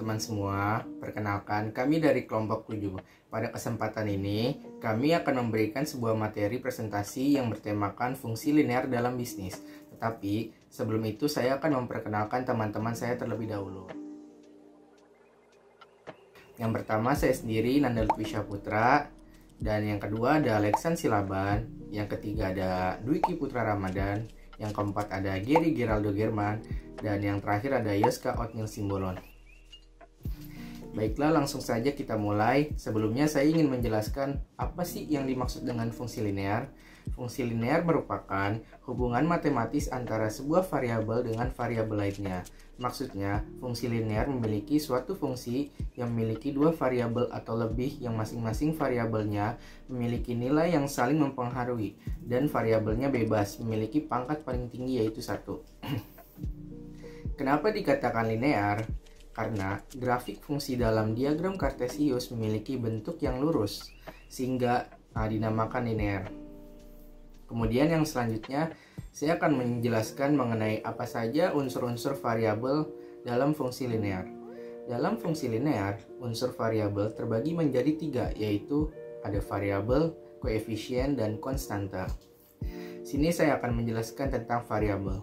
teman-teman semua, perkenalkan kami dari kelompok 7. Pada kesempatan ini, kami akan memberikan sebuah materi presentasi yang bertemakan fungsi linear dalam bisnis. Tetapi, sebelum itu saya akan memperkenalkan teman-teman saya terlebih dahulu. Yang pertama saya sendiri, Nanda Lutwisya Putra. Dan yang kedua ada Alexan Silaban. Yang ketiga ada Dwiki Putra Ramadan. Yang keempat ada Gary Geraldo German. Dan yang terakhir ada Yoska Otnil Simbolon. Baiklah, langsung saja kita mulai. Sebelumnya saya ingin menjelaskan apa sih yang dimaksud dengan fungsi linear. Fungsi linear merupakan hubungan matematis antara sebuah variabel dengan variabel lainnya. Maksudnya, fungsi linear memiliki suatu fungsi yang memiliki dua variabel atau lebih yang masing-masing variabelnya memiliki nilai yang saling mempengaruhi dan variabelnya bebas, memiliki pangkat paling tinggi yaitu 1. Kenapa dikatakan linear? Karena grafik fungsi dalam diagram Kartesius memiliki bentuk yang lurus, sehingga dinamakan linear. Kemudian yang selanjutnya, saya akan menjelaskan mengenai apa saja unsur-unsur variabel dalam fungsi linear. Dalam fungsi linear, unsur variabel terbagi menjadi 3, yaitu ada variabel, koefisien, dan konstanta. Sini saya akan menjelaskan tentang variabel.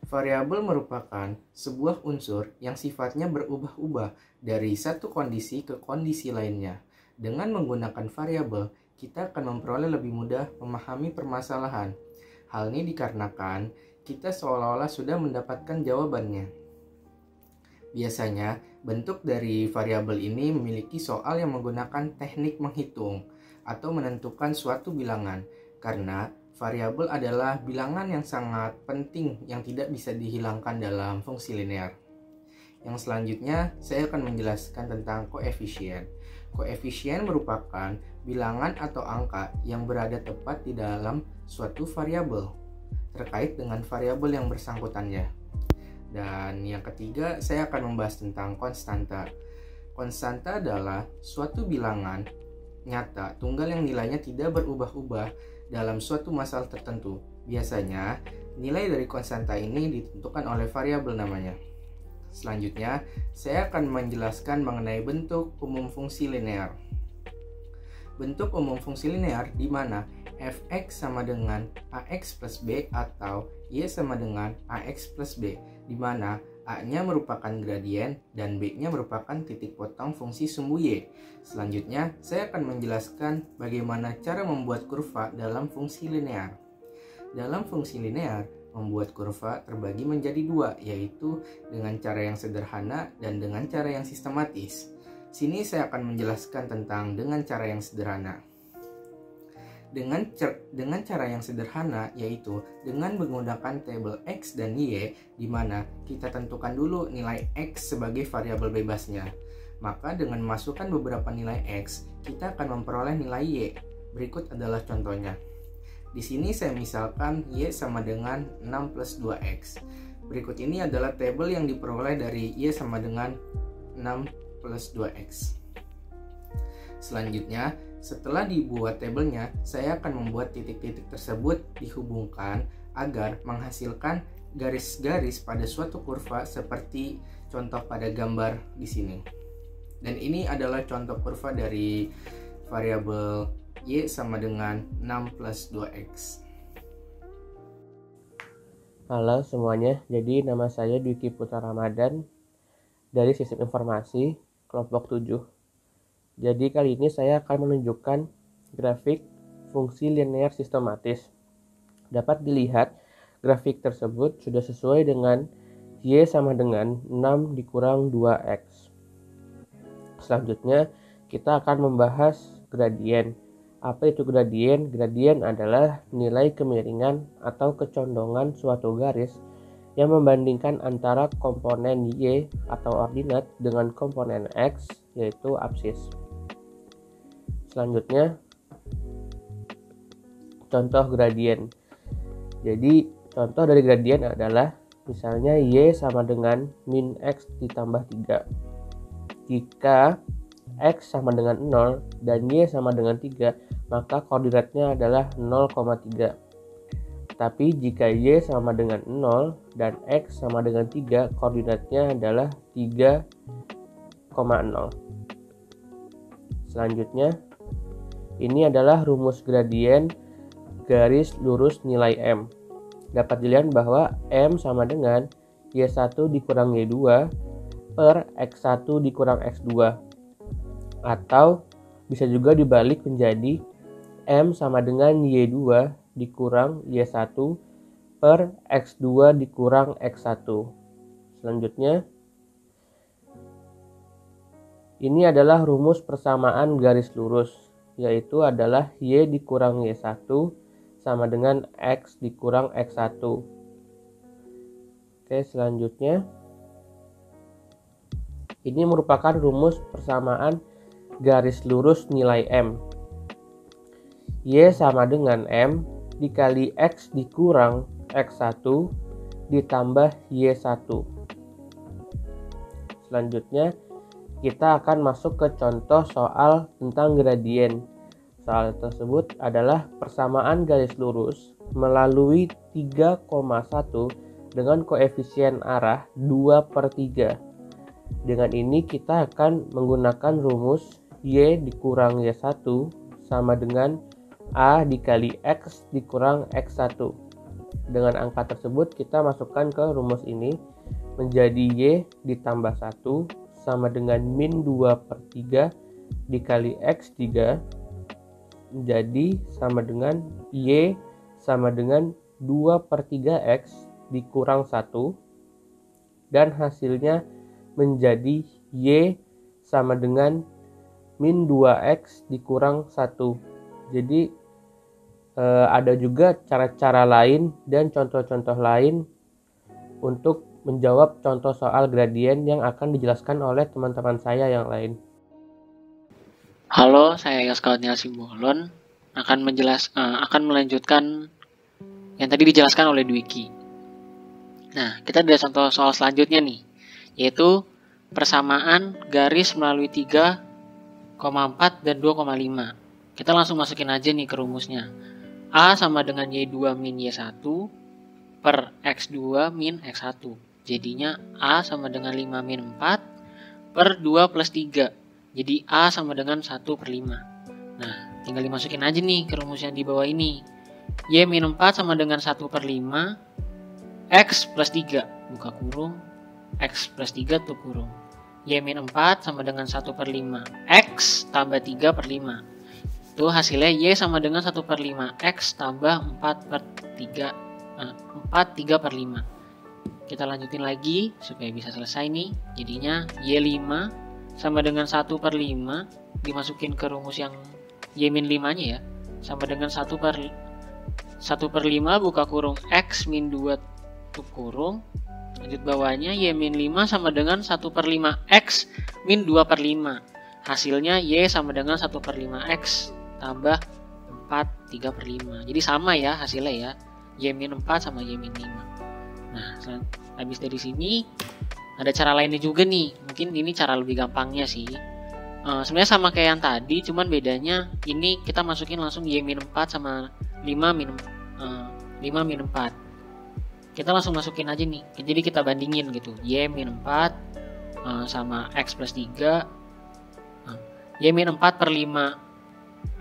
Variabel merupakan sebuah unsur yang sifatnya berubah-ubah dari satu kondisi ke kondisi lainnya. Dengan menggunakan variabel, kita akan memperoleh lebih mudah memahami permasalahan. Hal ini dikarenakan kita seolah-olah sudah mendapatkan jawabannya. Biasanya, bentuk dari variabel ini memiliki soal yang menggunakan teknik menghitung atau menentukan suatu bilangan, karena variabel adalah bilangan yang sangat penting yang tidak bisa dihilangkan dalam fungsi linear. Yang selanjutnya, saya akan menjelaskan tentang koefisien. Koefisien merupakan bilangan atau angka yang berada tepat di dalam suatu variabel terkait dengan variabel yang bersangkutannya. Dan yang ketiga, saya akan membahas tentang konstanta. Konstanta adalah suatu bilangan nyata tunggal yang nilainya tidak berubah-ubah dalam suatu masalah tertentu. Biasanya, nilai dari konstanta ini ditentukan oleh variabel namanya. Selanjutnya, saya akan menjelaskan mengenai bentuk umum fungsi linear. Bentuk umum fungsi linear di mana fx sama dengan ax plus b atau y sama dengan ax plus b, di mana a-nya merupakan gradien dan b-nya merupakan titik potong fungsi sumbu y. Selanjutnya, saya akan menjelaskan bagaimana cara membuat kurva dalam fungsi linear. Dalam fungsi linear, membuat kurva terbagi menjadi 2, yaitu dengan cara yang sederhana dan dengan cara yang sistematis. Sini saya akan menjelaskan tentang dengan cara yang sederhana. Dengan cara yang sederhana, yaitu dengan menggunakan tabel X dan Y, di mana kita tentukan dulu nilai X sebagai variabel bebasnya. Maka dengan memasukkan beberapa nilai X, kita akan memperoleh nilai Y. Berikut adalah contohnya. Di sini saya misalkan Y sama dengan 6 plus 2X. Berikut ini adalah tabel yang diperoleh dari Y sama dengan 6 plus 2X. Selanjutnya, setelah dibuat tabelnya, saya akan membuat titik-titik tersebut dihubungkan agar menghasilkan garis-garis pada suatu kurva seperti contoh pada gambar di sini. Dan ini adalah contoh kurva dari variabel Y sama dengan 6 plus 2X. Halo semuanya, jadi nama saya Dwiki Putra Ramadan dari Sistem Informasi Kelompok 7. Jadi kali ini saya akan menunjukkan grafik fungsi linear sistematis. Dapat dilihat grafik tersebut sudah sesuai dengan Y sama dengan 6 dikurang 2X. Selanjutnya kita akan membahas gradien. Apa itu gradien? Gradien adalah nilai kemiringan atau kecondongan suatu garis yang membandingkan antara komponen Y atau ordinat dengan komponen X, yaitu absis. Selanjutnya, contoh gradien. Jadi, contoh dari gradien adalah misalnya Y sama dengan min X ditambah 3. Jika X sama dengan 0 dan Y sama dengan 3, maka koordinatnya adalah 0,3. Tapi jika Y sama dengan 0 dan X sama dengan 3, koordinatnya adalah 3,0. Selanjutnya, ini adalah rumus gradien garis lurus nilai M. Dapat dilihat bahwa M sama dengan Y1 dikurang Y2 per X1 dikurang X2. Atau bisa juga dibalik menjadi M sama dengan Y2 dikurang Y1 per X2 dikurang X1. Selanjutnya, ini adalah rumus persamaan garis lurus, yaitu adalah Y dikurang Y1 sama dengan X dikurang X1. Oke, selanjutnya, ini merupakan rumus persamaan garis lurus nilai M. Y sama dengan M dikali X dikurang X1 ditambah Y1. Selanjutnya, kita akan masuk ke contoh soal tentang gradien. Soal tersebut adalah persamaan garis lurus melalui 3,1 dengan koefisien arah 2/3. Dengan ini kita akan menggunakan rumus Y dikurang Y1 sama dengan A dikali X dikurang X1. Dengan angka tersebut kita masukkan ke rumus ini menjadi Y ditambah 1 sama dengan min 2/3 dikali X3 menjadi sama dengan Y sama dengan 2/3X dikurang 1, dan hasilnya menjadi Y sama dengan min 2X dikurang 1. Jadi ada juga cara-cara lain dan contoh-contoh lain untuk menjawab contoh soal gradien yang akan dijelaskan oleh teman-teman saya yang lain. Halo, saya Yaskal Simbolon akan melanjutkan yang tadi dijelaskan oleh Dwiki. Nah, kita ada contoh soal selanjutnya nih, yaitu persamaan garis melalui 3,4 dan 2,5. Kita langsung masukin aja nih ke rumusnya. A sama dengan Y2 min Y1 per X2 min X1. Jadinya A sama dengan 5 min 4 per 2 plus 3. Jadi A sama dengan 1/5. Nah, tinggal dimasukin aja nih ke rumus yang di bawah ini. Y min 4 sama dengan 1/5 X plus 3, buka kurung, X plus 3 tutup kurung. Y min 4 sama dengan 1/5 X tambah 3/5. Itu hasilnya Y sama dengan 1/5 X tambah 3/5. Kita lanjutin lagi supaya bisa selesai nih. Jadinya Y5 sama dengan 1/5 dimasukin ke rumus yang Y min 5 nya ya, sama dengan 1/5 buka kurung X min 2 tutup kurung. Lanjut bawahnya Y min 5 sama dengan 1/5 X min 2/5. Hasilnya Y sama dengan 1/5 X tambah 3/5. Jadi sama ya hasilnya ya, Y min 4 sama Y min 5. Nah, habis dari sini ada cara lainnya juga nih. Mungkin ini cara lebih gampangnya sih. Sebenarnya sama kayak yang tadi, cuman bedanya ini kita masukin langsung Y min 4 sama 5 min 4. Kita langsung masukin aja nih. Jadi kita bandingin gitu. Y min 4 sama X plus 3. Y min 4 per 5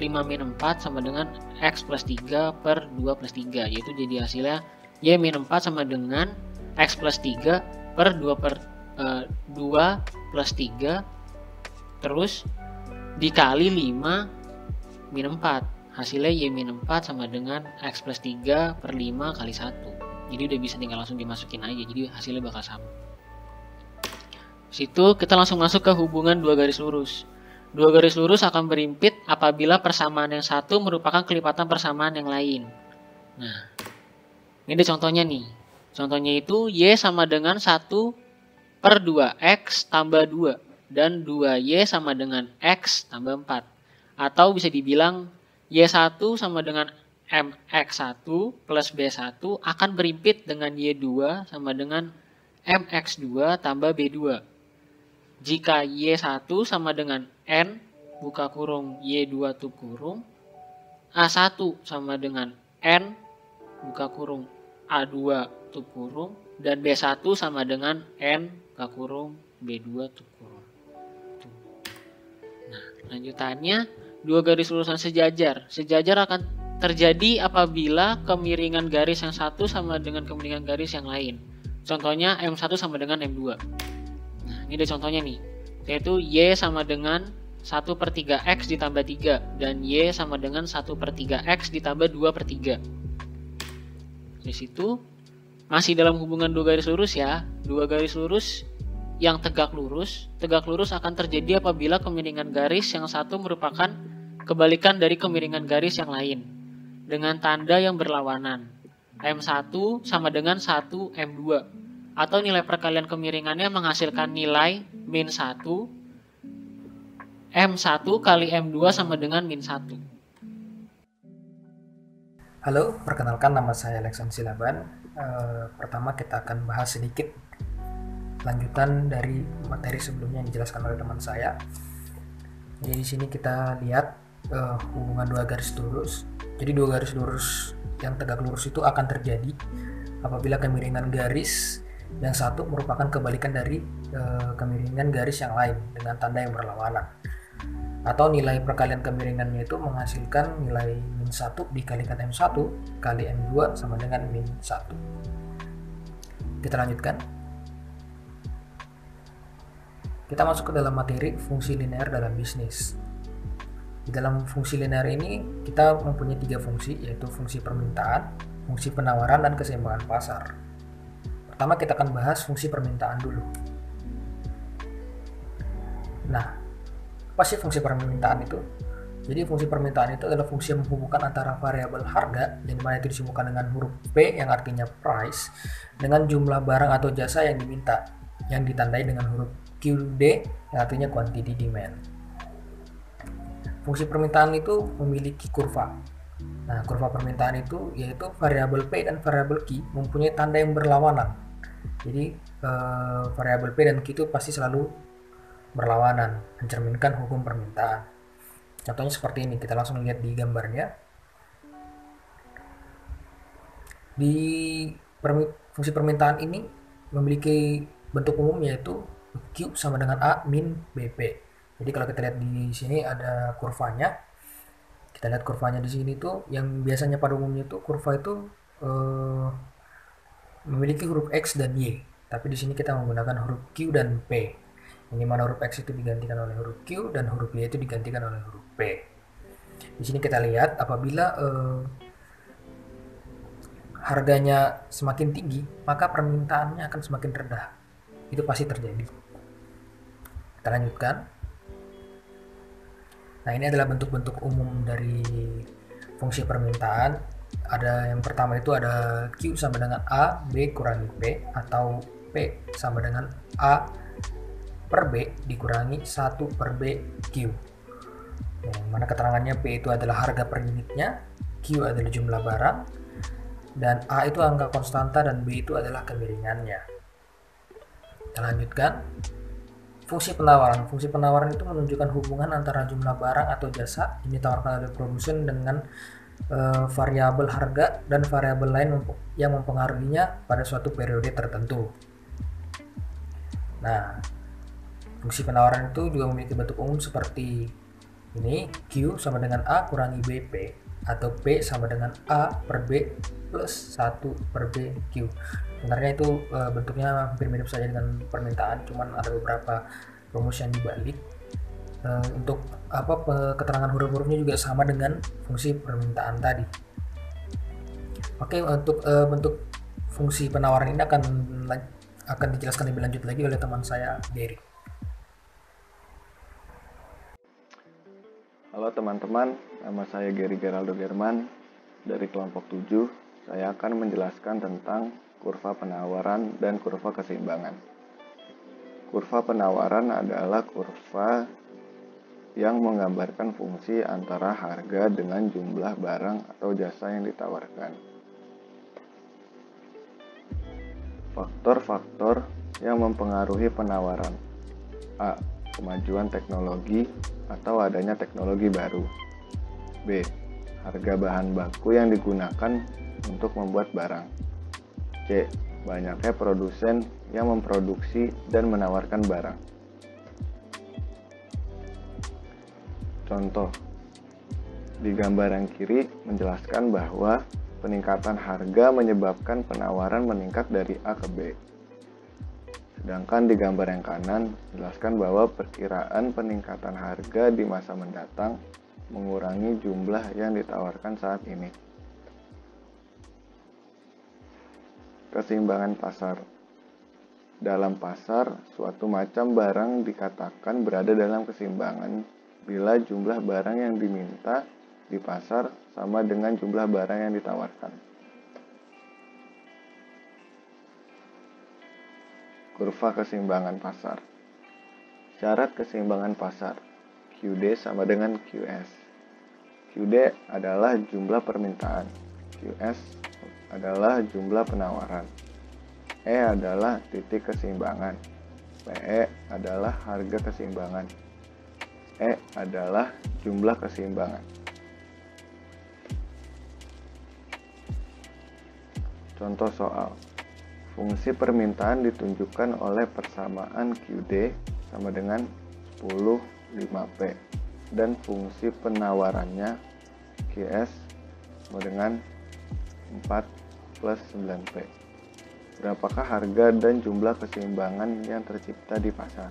min 4 sama dengan X plus 3 per 2 plus 3. Yaitu jadi hasilnya Y min 4 sama dengan X plus 3 per 2 plus 3 terus dikali 5 min 4. Hasilnya Y min 4 sama dengan X plus 3 per 5 kali 1. Jadi udah bisa tinggal langsung dimasukin aja. Jadi hasilnya bakal sama. Situ kita langsung masuk ke hubungan dua garis lurus. Dua garis lurus akan berimpit apabila persamaan yang satu merupakan kelipatan persamaan yang lain. Nah, ini ada contohnya nih. Contohnya itu Y sama dengan 1/2X tambah 2. Dan 2Y sama dengan X tambah 4. Atau bisa dibilang Y1 sama dengan MX1 plus B1 akan berimpit dengan Y2 sama dengan MX2 tambah B2. Jika Y1 sama dengan N, buka kurung Y2 tutup kurung, A1 sama dengan N, buka kurung A2 tutup kurung dan B1 sama dengan N buka kurung B2 tutup kurung. Nah, lanjutannya dua garis lurusan sejajar. Sejajar akan terjadi apabila kemiringan garis yang satu sama dengan kemiringan garis yang lain. Contohnya M1 sama dengan M2. Nah, ini ada contohnya nih, yaitu Y sama dengan 1/3X ditambah 3 dan Y sama dengan 1/3X ditambah 2/3. Di situ masih dalam hubungan dua garis lurus ya. Dua garis lurus yang tegak lurus akan terjadi apabila kemiringan garis yang satu merupakan kebalikan dari kemiringan garis yang lain dengan tanda yang berlawanan. M1 sama dengan 1 M2 atau nilai perkalian kemiringannya menghasilkan nilai min 1 M1 kali M2 sama dengan min 1. Halo, perkenalkan nama saya Alexander Silaban. Pertama kita akan bahas sedikit lanjutan dari materi sebelumnya yang dijelaskan oleh teman saya. Jadi di sini kita lihat hubungan dua garis lurus. Jadi dua garis lurus yang tegak lurus itu akan terjadi apabila kemiringan garis yang satu merupakan kebalikan dari kemiringan garis yang lain dengan tanda yang berlawanan. Atau nilai perkalian kemiringannya itu menghasilkan nilai min 1 dikalikan M1 kali M2 sama dengan min 1. Kita lanjutkan. Kita masuk ke dalam materi fungsi linear dalam bisnis. Di dalam fungsi linear ini kita mempunyai 3 fungsi, yaitu fungsi permintaan, fungsi penawaran, dan keseimbangan pasar. Pertama kita akan bahas fungsi permintaan dulu. Nah, apa sih fungsi permintaan itu? Jadi fungsi permintaan itu adalah fungsi yang menghubungkan antara variabel harga yang dimana itu disebutkan dengan huruf P yang artinya price dengan jumlah barang atau jasa yang diminta yang ditandai dengan huruf QD yang artinya quantity demand. Fungsi permintaan itu memiliki kurva. Nah, kurva permintaan itu yaitu variabel P dan variabel Q mempunyai tanda yang berlawanan. Jadi variabel P dan Q itu pasti selalu berlawanan, mencerminkan hukum permintaan. Contohnya seperti ini, kita langsung lihat di gambarnya. Di fungsi permintaan ini memiliki bentuk umum yaitu Q sama dengan A min BP. Jadi kalau kita lihat di sini ada kurvanya. Kita lihat kurvanya di sini tuh yang biasanya pada umumnya itu kurva itu memiliki huruf X dan Y. Tapi di sini kita menggunakan huruf Q dan P. Ini mana huruf X itu digantikan oleh huruf Q dan huruf Y itu digantikan oleh huruf P. Di sini kita lihat apabila harganya semakin tinggi, maka permintaannya akan semakin rendah. Itu pasti terjadi. Kita lanjutkan. Nah, ini adalah bentuk-bentuk umum dari fungsi permintaan. Ada yang pertama itu ada Q sama dengan A, B kurangi P, atau P sama dengan A per B dikurangi 1 per B Q. Yang mana keterangannya P itu adalah harga per unitnya, Q adalah jumlah barang, dan A itu angka konstanta dan B itu adalah kemiringannya. Kita lanjutkan. Fungsi penawaran. Fungsi penawaran itu menunjukkan hubungan antara jumlah barang atau jasa yang ditawarkan oleh produsen dengan variabel harga dan variabel lain yang mempengaruhinya pada suatu periode tertentu. Nah, fungsi penawaran itu juga memiliki bentuk umum seperti ini, Q sama dengan A kurangi BP, atau P sama dengan A per B plus 1 per B Q. Sebenarnya itu bentuknya hampir mirip saja dengan permintaan, cuman ada beberapa rumus yang dibalik. Untuk keterangan huruf-hurufnya juga sama dengan fungsi permintaan tadi. Oke, untuk bentuk fungsi penawaran ini akan dijelaskan lebih lanjut lagi oleh teman saya Gary. Halo teman-teman, nama saya Gary Geraldo German dari kelompok 7. Saya akan menjelaskan tentang kurva penawaran dan kurva keseimbangan. Kurva penawaran adalah kurva yang menggambarkan fungsi antara harga dengan jumlah barang atau jasa yang ditawarkan. Faktor-faktor yang mempengaruhi penawaran. A. Kemajuan teknologi atau adanya teknologi baru. B. Harga bahan baku yang digunakan untuk membuat barang. C. Banyaknya produsen yang memproduksi dan menawarkan barang. Contoh, di gambaran kiri menjelaskan bahwa peningkatan harga menyebabkan penawaran meningkat dari A ke B. Sedangkan di gambar yang kanan menjelaskan bahwa perkiraan peningkatan harga di masa mendatang mengurangi jumlah yang ditawarkan saat ini. Keseimbangan pasar. Dalam pasar, suatu macam barang dikatakan berada dalam keseimbangan bila jumlah barang yang diminta di pasar sama dengan jumlah barang yang ditawarkan. Kurva keseimbangan pasar. Syarat keseimbangan pasar. QD sama dengan QS. QD adalah jumlah permintaan. QS adalah jumlah penawaran. E adalah titik keseimbangan. PE adalah harga keseimbangan. E adalah jumlah keseimbangan. Contoh soal. Fungsi permintaan ditunjukkan oleh persamaan QD sama dengan 10, 5P. Dan fungsi penawarannya QS sama dengan 4 plus 9P. Berapakah harga dan jumlah keseimbangan yang tercipta di pasar?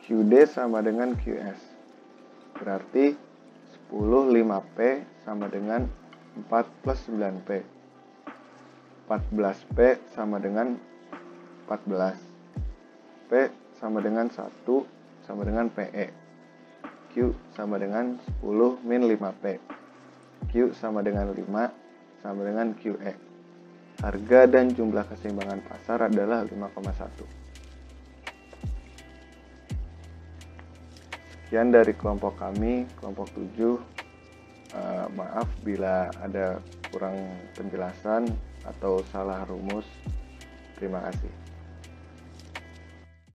QD sama dengan QS. Berarti 10 5P sama dengan 4 plus 9P. 14P sama dengan 14. P sama dengan 1 sama dengan PE. Q sama dengan 10 min 5P. Q sama dengan 5 sama dengan QE. Harga dan jumlah keseimbangan pasar adalah 5,1. Sekian dari kelompok kami, kelompok 7. Maaf bila ada kurang penjelasan atau salah rumus. Terima kasih.